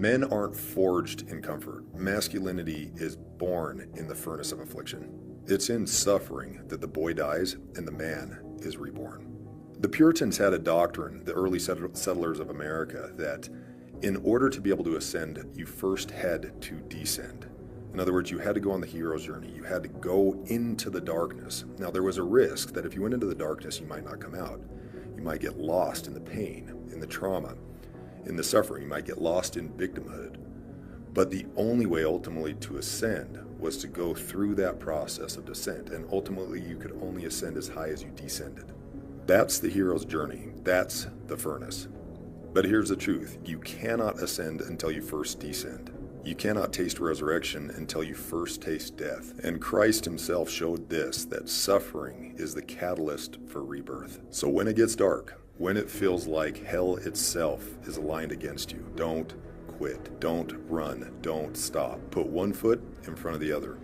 Men aren't forged in comfort. Masculinity is born in the furnace of affliction. It's in suffering that the boy dies and the man is reborn. The Puritans had a doctrine, the early settlers of America, that in order to be able to ascend, you first had to descend. In other words, you had to go on the hero's journey. You had to go into the darkness. Now, there was a risk that if you went into the darkness, you might not come out. You might get lost in the pain, in the trauma, in the suffering. You might get lost in victimhood. But the only way ultimately to ascend was to go through that process of descent, and ultimately you could only ascend as high as you descended. That's the hero's journey. That's the furnace. But here's the truth. You cannot ascend until you first descend. You cannot taste resurrection until you first taste death. And Christ himself showed this, that suffering is the catalyst for rebirth. So when it gets dark, when it feels like hell itself is aligned against you, don't quit, don't run, don't stop. Put one foot in front of the other,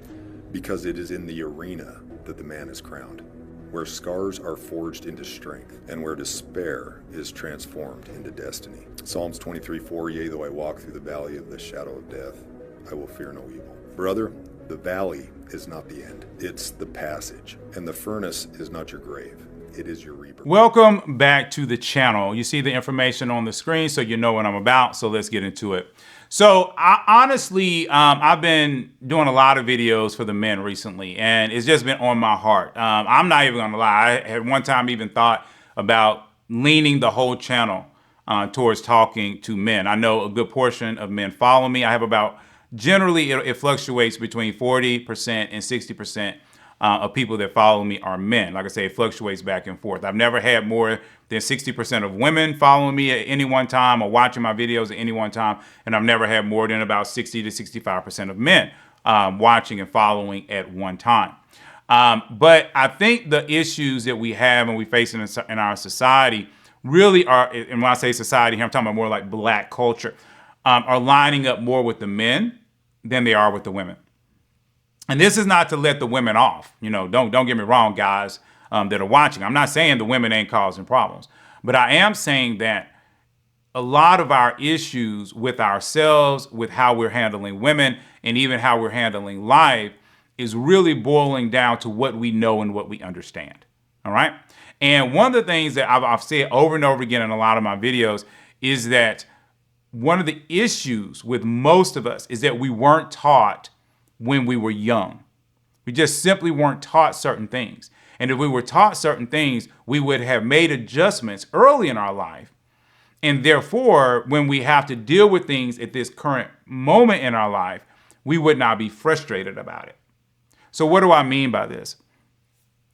because it is in the arena that the man is crowned, where scars are forged into strength, and where despair is transformed into destiny. Psalms 23:4, yea, though I walk through the valley of the shadow of death, I will fear no evil. Brother, the valley is not the end. It's the passage. And the furnace is not your grave. It is your rebirth. Welcome back to the channel. You see the information on the screen, so you know what I'm about. So let's get into it. So I've been doing a lot of videos for the men recently, and it's just been on my heart. I'm not even gonna lie. I had one time even thought about leaning the whole channel towards talking to men. I know a good portion of men follow me. I have about, generally it fluctuates between 40% and 60% of people that follow me are men. Like I say, it fluctuates back and forth. I've never had more than 60% of women following me at any one time or watching my videos at any one time. And I've never had more than about 60 to 65% of men watching and following at one time. But I think the issues that we have and we face in our society really are, and when I say society here, I'm talking about more like black culture, are lining up more with the men than they are with the women. And this is not to let the women off. You know, don't get me wrong, guys that are watching. I'm not saying the women ain't causing problems, but I am saying that a lot of our issues with ourselves, with how we're handling women, and even how we're handling life is really boiling down to what we know and what we understand. All right. And one of the things that I've said over and over again in a lot of my videos is that one of the issues with most of us is that we weren't taught when we were young. We just simply weren't taught certain things. And if we were taught certain things, we would have made adjustments early in our life. And therefore, when we have to deal with things at this current moment in our life, we would not be frustrated about it. So what do I mean by this?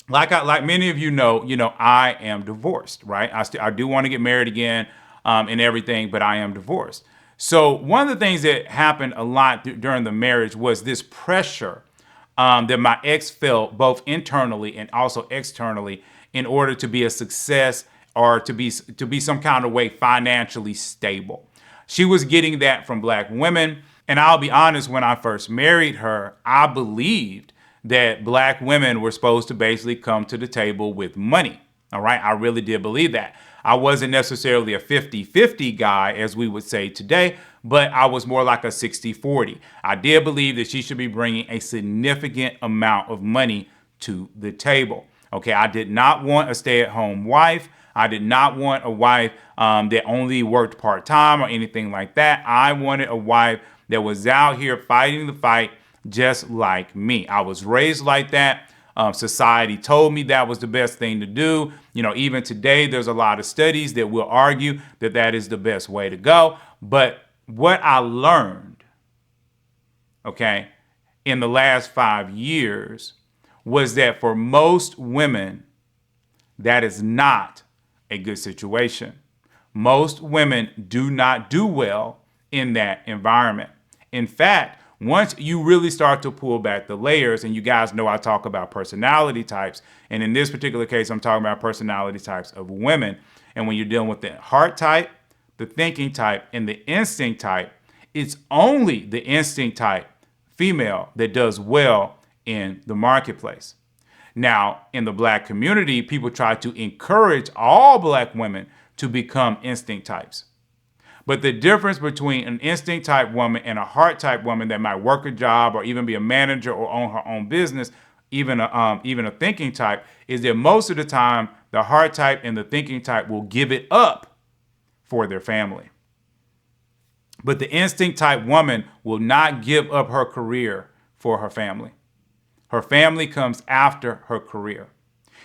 Like many of you know, I am divorced, right? I do want to get married again and everything, but I am divorced. So one of the things that happened a lot during the marriage was this pressure that my ex felt both internally and also externally in order to be a success or to be some kind of way financially stable. She was getting that from black women. And I'll be honest, when I first married her, I believed that black women were supposed to basically come to the table with money. All right. I really did believe that. I wasn't necessarily a 50-50 guy, as we would say today, but I was more like a 60-40. I did believe that she should be bringing a significant amount of money to the table. Okay, I did not want a stay-at-home wife. I did not want a wife that only worked part-time or anything like that. I wanted a wife that was out here fighting the fight just like me. I was raised like that. Society told me that was the best thing to do. Even today, there's a lot of studies that will argue that that is the best way to go. But what I learned, okay, in the last 5 years was that for most women, that is not a good situation. Most women do not do well in that environment. In fact, once you really start to pull back the layers, and you guys know I talk about personality types, and in this particular case, I'm talking about personality types of women. And when you're dealing with the heart type, the thinking type, and the instinct type, it's only the instinct type female that does well in the marketplace. Now, in the black community, people try to encourage all black women to become instinct types. But the difference between an instinct type woman and a heart type woman that might work a job or even be a manager or own her own business, even a thinking type, is that most of the time the heart type and the thinking type will give it up for their family. But the instinct type woman will not give up her career for her family. Her family comes after her career.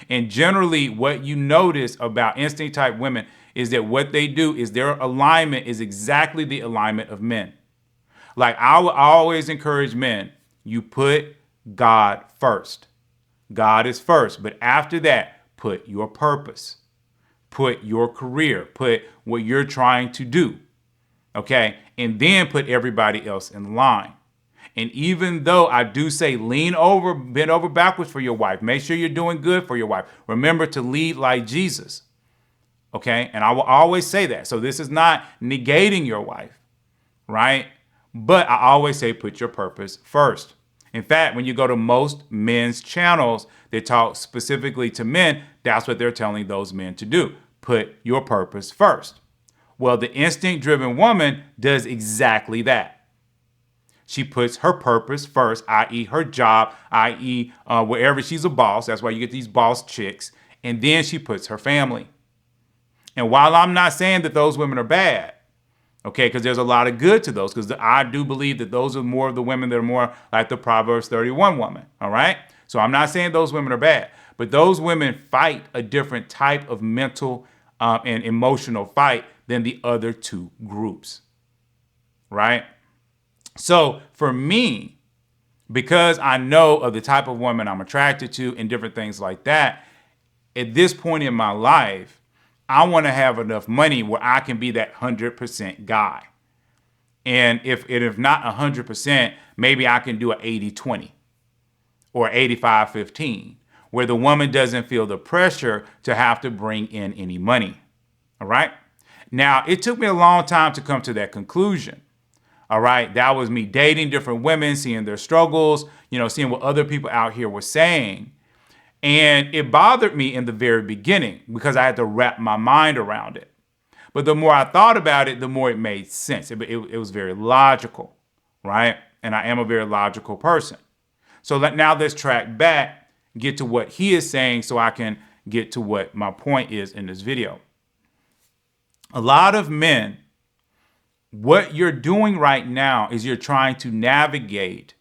And generally, what you notice about instinct type women is that what they do is their alignment is exactly the alignment of men. Like I always encourage men, you put God first. God is first. But after that, put your purpose, put your career, put what you're trying to do. Okay. And then put everybody else in line. And even though I do say lean over, bend over backwards for your wife, make sure you're doing good for your wife. Remember to lead like Jesus. Okay. And I will always say that. So this is not negating your wife, right? But I always say put your purpose first. In fact, when you go to most men's channels that talk specifically to men, that's what they're telling those men to do. Put your purpose first. Well, the instinct-driven woman does exactly that. She puts her purpose first, i.e. her job, i.e. Wherever she's a boss. That's why you get these boss chicks. And then she puts her family. And while I'm not saying that those women are bad, okay, because there's a lot of good to those, because I do believe that those are more of the women that are more like the Proverbs 31 woman, all right? So I'm not saying those women are bad, but those women fight a different type of mental and emotional fight than the other two groups, right? So for me, because I know of the type of woman I'm attracted to and different things like that, at this point in my life, I want to have enough money where I can be that 100% guy. And if not 100%, maybe I can do an 80-20 or 85-15, where the woman doesn't feel the pressure to have to bring in any money. All right. Now, it took me a long time to come to that conclusion. All right. That was me dating different women, seeing their struggles, seeing what other people out here were saying. And it bothered me in the very beginning because I had to wrap my mind around it. But the more I thought about it, the more it made sense. It was very logical, right? And I am a very logical person. So now let's track back, get to what he is saying so I can get to what my point is in this video. A lot of men, what you're doing right now is you're trying to navigate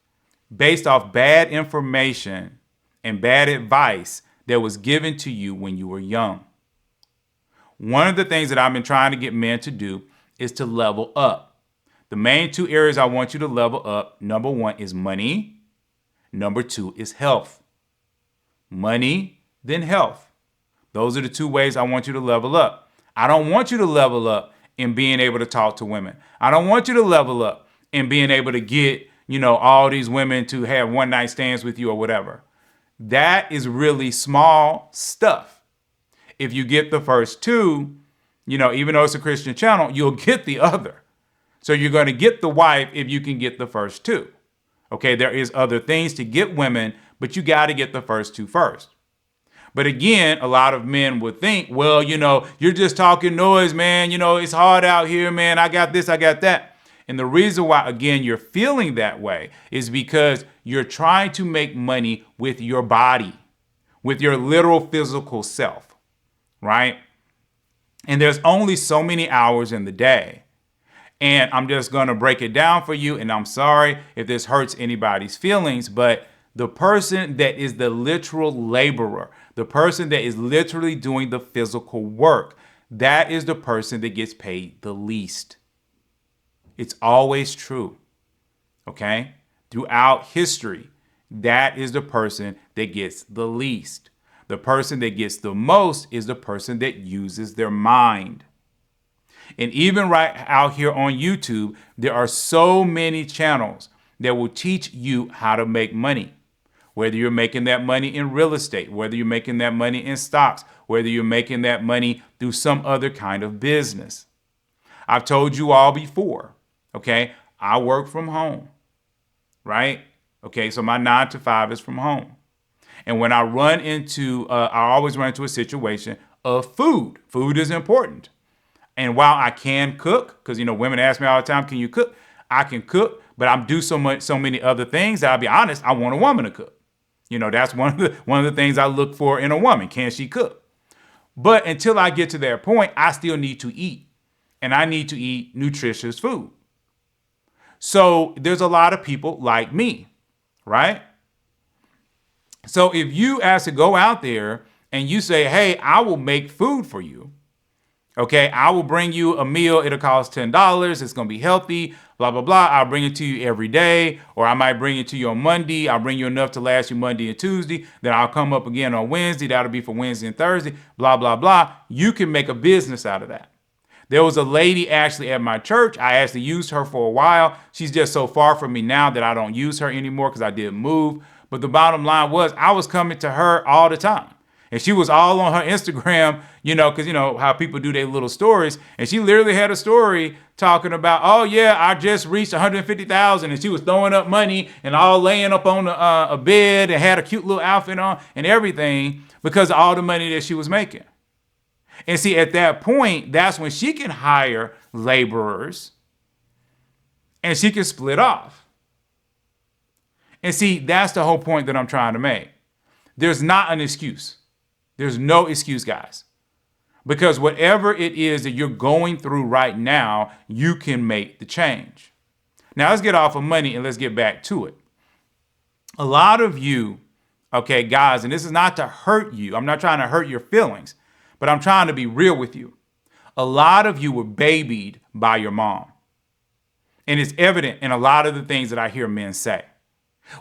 based off bad information and bad advice that was given to you when you were young. One of the things that I've been trying to get men to do is to level up. The main two areas I want you to level up, number one is money. Number two is health. Money, then health. Those are the two ways I want you to level up. I don't want you to level up in being able to talk to women. I don't want you to level up in being able to get, all these women to have one night stands with you or whatever. That is really small stuff. If you get the first two, even though it's a Christian channel, you'll get the other. So you're going to get the wife if you can get the first two. Okay, there is other things to get women, but you got to get the first two first. But again, a lot of men would think, well, you're just talking noise, man. It's hard out here, man. I got this, I got that. And the reason why, again, you're feeling that way is because you're trying to make money with your body, with your literal physical self, right? And there's only so many hours in the day. And I'm just going to break it down for you. And I'm sorry if this hurts anybody's feelings, but the person that is the literal laborer, the person that is literally doing the physical work, that is the person that gets paid the least. It's always true. Okay? Throughout history, that is the person that gets the least. The person that gets the most is the person that uses their mind. And even right out here on YouTube, there are so many channels that will teach you how to make money. Whether you're making that money in real estate, whether you're making that money in stocks, whether you're making that money through some other kind of business. I've told you all before, okay, I work from home, right? Okay, so my 9 to 5 is from home. And when I I always run into a situation of food. Food is important. And while I can cook, because, women ask me all the time, can you cook? I can cook, but I do so many other things that I'll be honest, I want a woman to cook. That's one of the things I look for in a woman. Can she cook? But until I get to that point, I still need to eat. And I need to eat nutritious food. So there's a lot of people like me, right? So if you ask to go out there and you say, hey, I will make food for you. Okay, I will bring you a meal. It'll cost $10. It's going to be healthy, blah, blah, blah. I'll bring it to you every day, or I might bring it to you on Monday. I'll bring you enough to last you Monday and Tuesday. Then I'll come up again on Wednesday. That'll be for Wednesday and Thursday, blah, blah, blah. You can make a business out of that. There was a lady actually at my church. I actually used her for a while. She's just so far from me now that I don't use her anymore because I didn't move. But the bottom line was I was coming to her all the time. And she was all on her Instagram, because how people do their little stories. And she literally had a story talking about, oh, yeah, I just reached 150,000. And she was throwing up money and all laying up on a bed and had a cute little outfit on and everything because of all the money that she was making. And see, at that point, that's when she can hire laborers and she can split off. And see, that's the whole point that I'm trying to make. There's not an excuse. There's no excuse, guys. Because whatever it is that you're going through right now, you can make the change. Now, let's get off of money and let's get back to it. A lot of you, okay, guys, and this is not to hurt you. I'm not trying to hurt your feelings. But I'm trying to be real with you. A lot of you were babied by your mom. And it's evident in a lot of the things that I hear men say.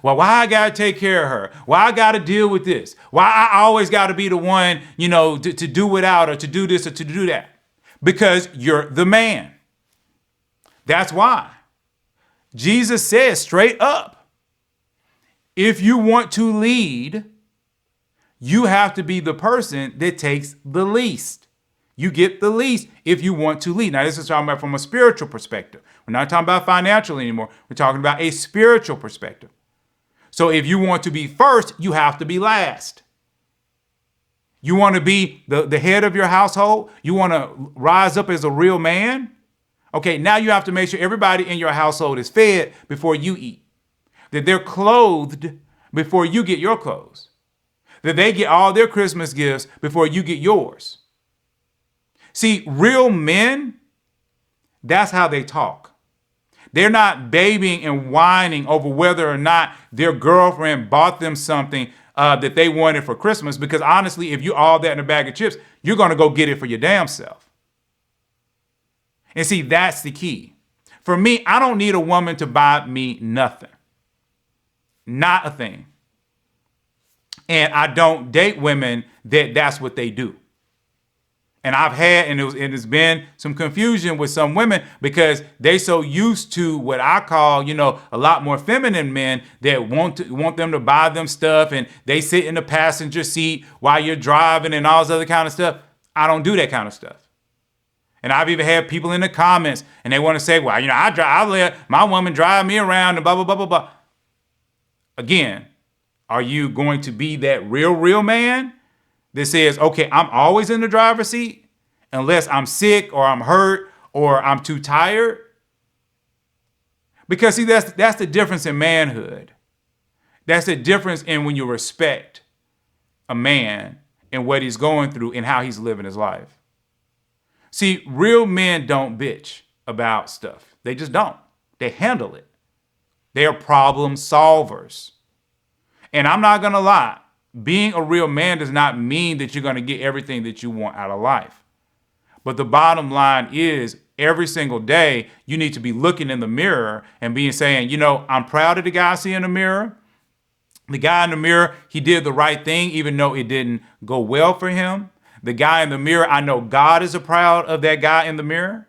Well, why I got to take care of her? Why I got to deal with this? Why I always got to be the one, to do without or to do this or to do that? Because you're the man. That's why. Jesus says straight up, if you want to lead, you have to be the person that takes the least. You get the least if you want to lead. Now, this is talking about from a spiritual perspective. We're not talking about financial anymore. We're talking about a spiritual perspective. So if you want to be first, you have to be last. You want to be the head of your household? You want to rise up as a real man? Okay, now you have to make sure everybody in your household is fed before you eat. That they're clothed before you get your clothes. That they get all their Christmas gifts before you get yours. See, real men, that's how they talk. They're not babying and whining over whether or not their girlfriend bought them something that they wanted for Christmas. Because honestly, if you all that in a bag of chips, you're going to go get it for your damn self. And see, that's the key. For me, I don't need a woman to buy me nothing. Not a thing. And I don't date women that's what they do. And I've had, and it's been some confusion with some women because they so used to what I call, a lot more feminine men that want them to buy them stuff, and they sit in the passenger seat while you're driving and all this other kind of stuff. I don't do that kind of stuff. And I've even had people in the comments and they want to say, well, I let my woman drive me around and blah, blah, blah, blah, blah. Again, are you going to be that real man that says, okay, I'm always in the driver's seat unless I'm sick or I'm hurt or I'm too tired? Because see, that's the difference in manhood. That's the difference in when you respect a man and what he's going through and how he's living his life. See, real men don't bitch about stuff. They just don't. They handle it. They are problem solvers. And I'm not going to lie, being a real man does not mean that you're going to get everything that you want out of life. But the bottom line is every single day, you need to be looking in the mirror and saying, I'm proud of the guy I see in the mirror. The guy in the mirror, he did the right thing, even though it didn't go well for him. The guy in the mirror, I know God is proud of that guy in the mirror.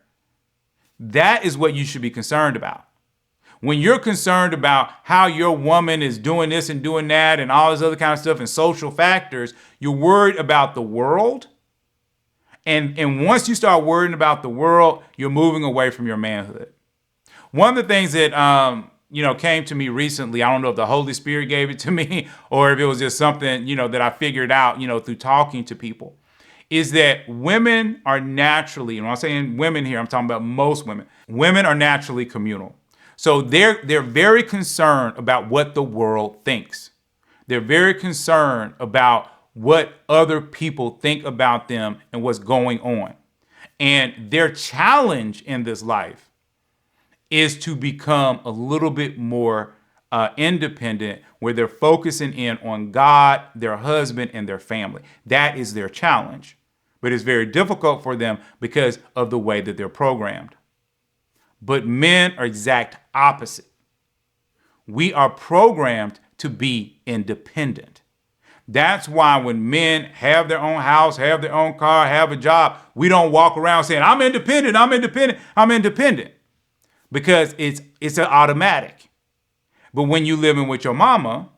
That is what you should be concerned about. When you're concerned about how your woman is doing this and doing that and all this other kind of stuff and social factors, you're worried about the world. And once you start worrying about the world, you're moving away from your manhood. One of the things that, came to me recently, I don't know if the Holy Spirit gave it to me or if it was just something, that I figured out, through talking to people, is that women are naturally, and when I'm saying women here, I'm talking about most women. Women are naturally communal. So they're very concerned about what the world thinks. They're very concerned about what other people think about them and what's going on. And their challenge in this life is to become a little bit more independent, where they're focusing in on God, their husband, and their family. That is their challenge. But it's very difficult for them because of the way that they're programmed. But men are exact opposite. We are programmed to be independent. That's why when men have their own house, have their own car, have a job, we don't walk around saying, I'm independent, I'm independent, I'm independent. Because it's an automatic. But when you living with your mama,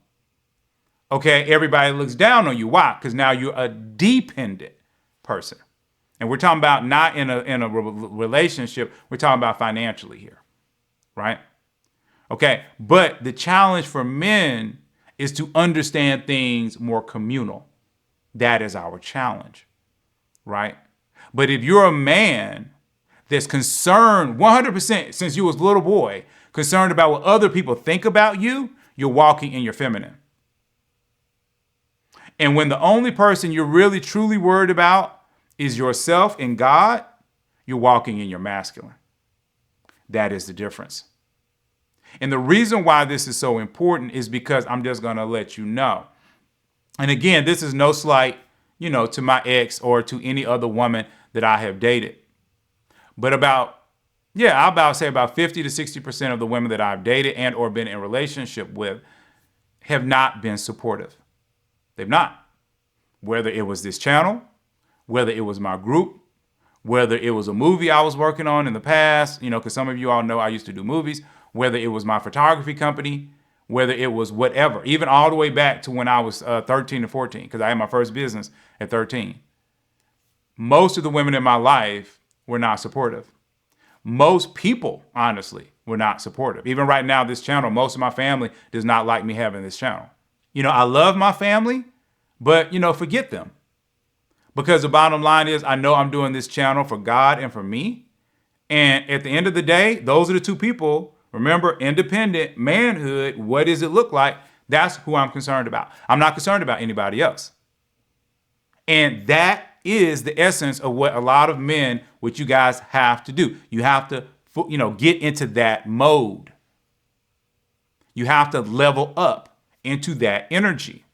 okay, everybody looks down on you. Why? Because now you're a dependent person. And we're talking about not in a relationship, we're talking about financially here, right? Okay, but the challenge for men is to understand things more communal. That is our challenge, right? But if you're a man that's concerned 100% since you was a little boy, concerned about what other people think about you, you're walking in your feminine. And when the only person you're really truly worried about is yourself and God, you're walking in your masculine. That is the difference. And the reason why this is so important is because I'm just going to let you know. And again, this is no slight, to my ex or to any other woman that I have dated. But about 50 to 60% of the women that I've dated and or been in a relationship with have not been supportive. They've not. Whether it was this channel, whether it was my group, whether it was a movie I was working on in the past, because some of you all know I used to do movies, whether it was my photography company, whether it was whatever, even all the way back to when I was 13 to 14, because I had my first business at 13. Most of the women in my life were not supportive. Most people, honestly, were not supportive. Even right now, this channel, most of my family does not like me having this channel. I love my family, but, forget them. Because the bottom line is, I know I'm doing this channel for God and for me. And at the end of the day, those are the two people. Remember, independent manhood, what does it look like? That's who I'm concerned about. I'm not concerned about anybody else. And that is the essence of what a lot of men, what you guys have to do. You have to, get into that mode. You have to level up into that energy.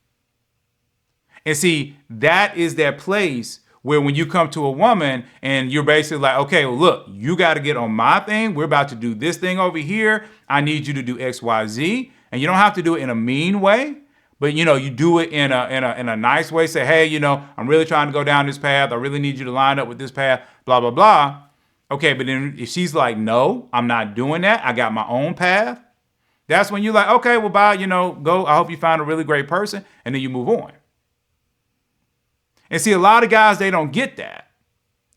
And see, that is that place where when you come to a woman and you're basically like, okay, well, look, you got to get on my thing. We're about to do this thing over here. I need you to do X, Y, Z. And you don't have to do it in a mean way, but you do it in a nice way. Say, hey, I'm really trying to go down this path. I really need you to line up with this path, blah, blah, blah. Okay, but then if she's like, no, I'm not doing that. I got my own path. That's when you're like, okay, well, bye, go. I hope you find a really great person. And then you move on. And see, a lot of guys, they don't get that.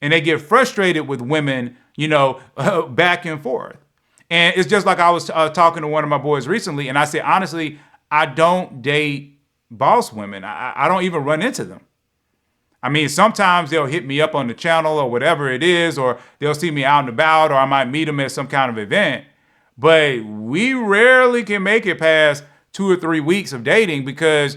And they get frustrated with women, back and forth. And it's just like I was talking to one of my boys recently, and I said, honestly, I don't date boss women. I don't even run into them. I mean, sometimes they'll hit me up on the channel or whatever it is, or they'll see me out and about, or I might meet them at some kind of event. But we rarely can make it past 2 or 3 weeks of dating, because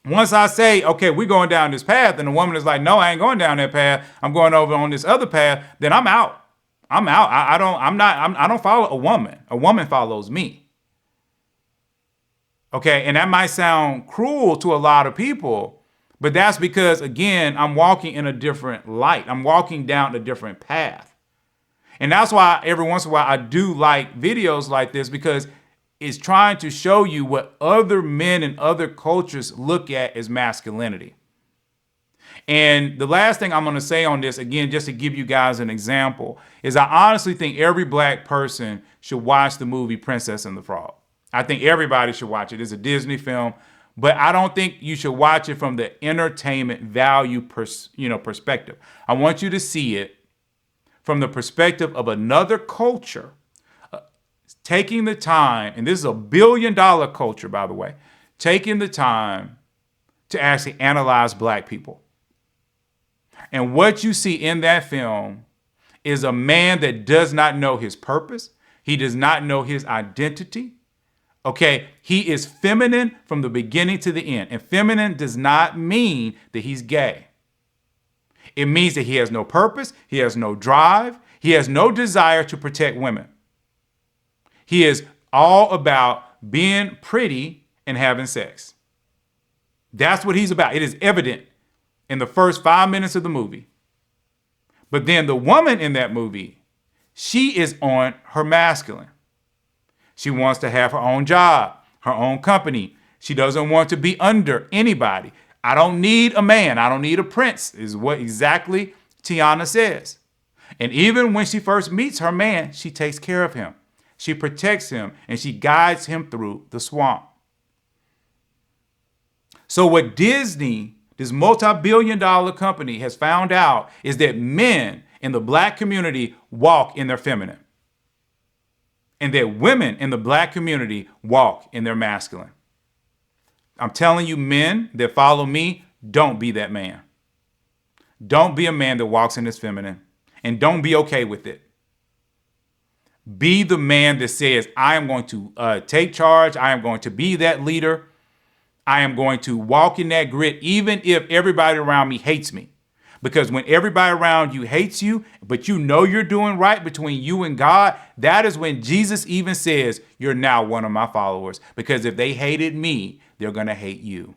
once I say, okay, we're going down this path, and the woman is like, no, I ain't going down that path. I'm going over on this other path. Then I'm out. I'm out. I don't follow a woman. A woman follows me. Okay. And that might sound cruel to a lot of people, but that's because, again, I'm walking in a different light. I'm walking down a different path. And that's why every once in a while I do like videos like this, because it's trying to show you what other men and other cultures look at as masculinity. And the last thing I'm going to say on this, again, just to give you guys an example, is I honestly think every black person should watch the movie Princess and the Frog. I think everybody should watch it. It's a Disney film, but I don't think you should watch it from the entertainment value perspective. I want you to see it from the perspective of another culture, taking the time, and this is $1 billion culture, by the way, taking the time to actually analyze black people. And what you see in that film is a man that does not know his purpose. He does not know his identity. Okay, he is feminine from the beginning to the end. And feminine does not mean that he's gay. It means that he has no purpose, he has no drive, he has no desire to protect women. He is all about being pretty and having sex. That's what he's about. It is evident in the first 5 minutes of the movie. But then the woman in that movie, she is on her masculine. She wants to have her own job, her own company. She doesn't want to be under anybody. I don't need a man. I don't need a prince, is what exactly Tiana says. And even when she first meets her man, she takes care of him. She protects him and she guides him through the swamp. So what Disney, this multi-billion-dollar company, has found out is that men in the black community walk in their feminine. And that women in the black community walk in their masculine. I'm telling you, men that follow me, don't be that man. Don't be a man that walks in his feminine. And don't be okay with it. Be the man that says, I am going to take charge. I am going to be that leader. I am going to walk in that grit, even if everybody around me hates me. Because when everybody around you hates you, but you know you're doing right between you and God, that is when Jesus even says, you're now one of my followers. Because if they hated me, they're going to hate you.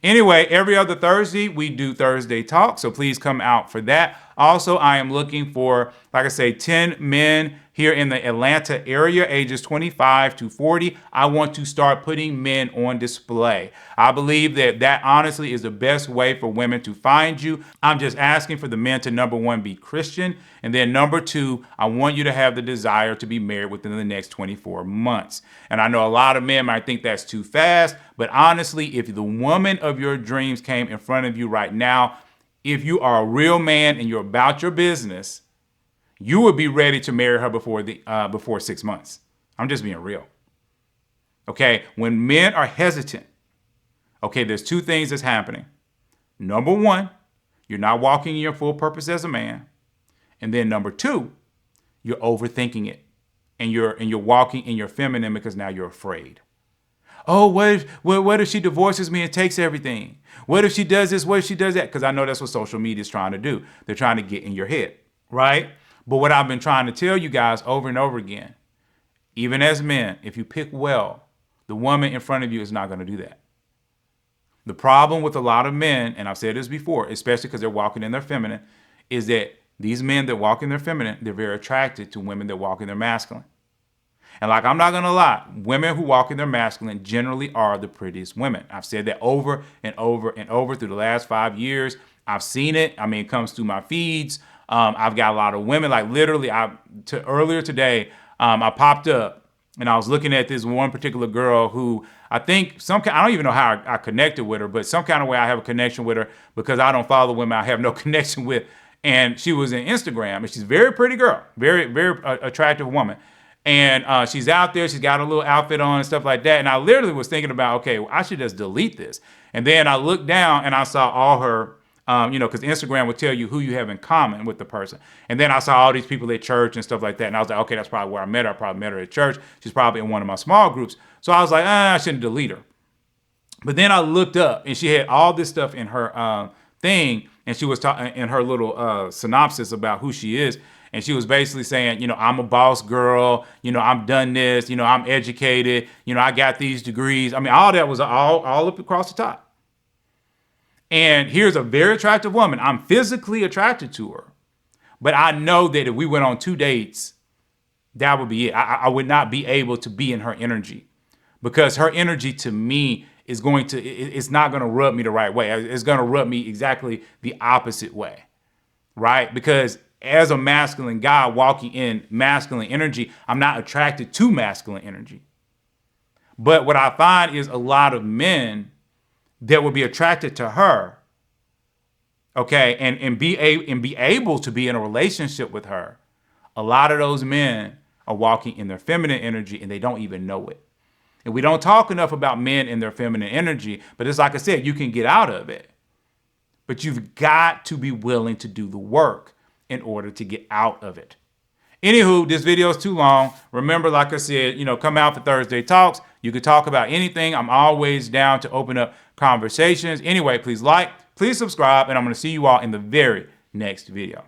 Anyway, every other Thursday, we do Thursday Talk, so please come out for that. Also, I am looking for, like I say, 10 men here in the Atlanta area, ages 25 to 40. I want to start putting men on display. I believe that honestly is the best way for women to find you. I'm just asking for the men to, number one, be Christian. And then number two, I want you to have the desire to be married within the next 24 months. And I know a lot of men might think that's too fast, but honestly, if the woman of your dreams came in front of you right now, if you are a real man and you're about your business, you would be ready to marry her before 6 months. I'm just being real. Okay, when men are hesitant, okay, there's two things that's happening. Number one, you're not walking in your full purpose as a man. And then number two, you're overthinking it. And you're walking in your feminine because now you're afraid. Oh, what if she divorces me and takes everything? What if she does this? What if she does that? Because I know that's what social media is trying to do. They're trying to get in your head, right? But what I've been trying to tell you guys over and over again, even as men, if you pick well, the woman in front of you is not going to do that. The problem with a lot of men, and I've said this before, especially because they're walking in their feminine, is that these men that walk in their feminine, they're very attracted to women that walk in their masculine. And like, I'm not going to lie, women who walk in their masculine generally are the prettiest women. I've said that over and over and over through the last 5 years. I've seen it. I mean, it comes through my feeds. I've got a lot of women, like literally earlier today, I popped up and I was looking at this one particular girl who I think I don't even know how I connected with her, but some kind of way I have a connection with her because I don't follow women I have no connection with. And she was in Instagram and she's a very pretty girl, very, very attractive woman. And she's out there, she's got a little outfit on and stuff like that. And I literally was thinking about, okay, I should just delete this. And then I looked down and I saw all her, because Instagram would tell you who you have in common with the person. And then I saw all these people at church and stuff like that. And I was like, okay, that's probably where I met her. I probably met her at church. She's probably in one of my small groups. So I was like, I shouldn't delete her. But then I looked up and she had all this stuff in her thing. And she was talking in her little synopsis about who she is. And she was basically saying, I'm a boss girl, I'm done this, I'm educated, I got these degrees. I mean, all that was all up across the top. And here's a very attractive woman. I'm physically attracted to her. But I know that if we went on 2 dates, that would be it. I would not be able to be in her energy because her energy to me is it's not going to rub me the right way. It's going to rub me exactly the opposite way, right? Because as a masculine guy walking in masculine energy, I'm not attracted to masculine energy. But what I find is a lot of men that would be attracted to her, okay, and be able to be in a relationship with her. A lot of those men are walking in their feminine energy and they don't even know it. And we don't talk enough about men in their feminine energy, but it's like I said, you can get out of it. but you've got to be willing to do the work in order to get out of it. Anywho, this video is too long. Remember, like I said, come out for Thursday Talks. You can talk about anything. I'm always down to open up conversations. Anyway, please like, please subscribe, and I'm going to see you all in the very next video.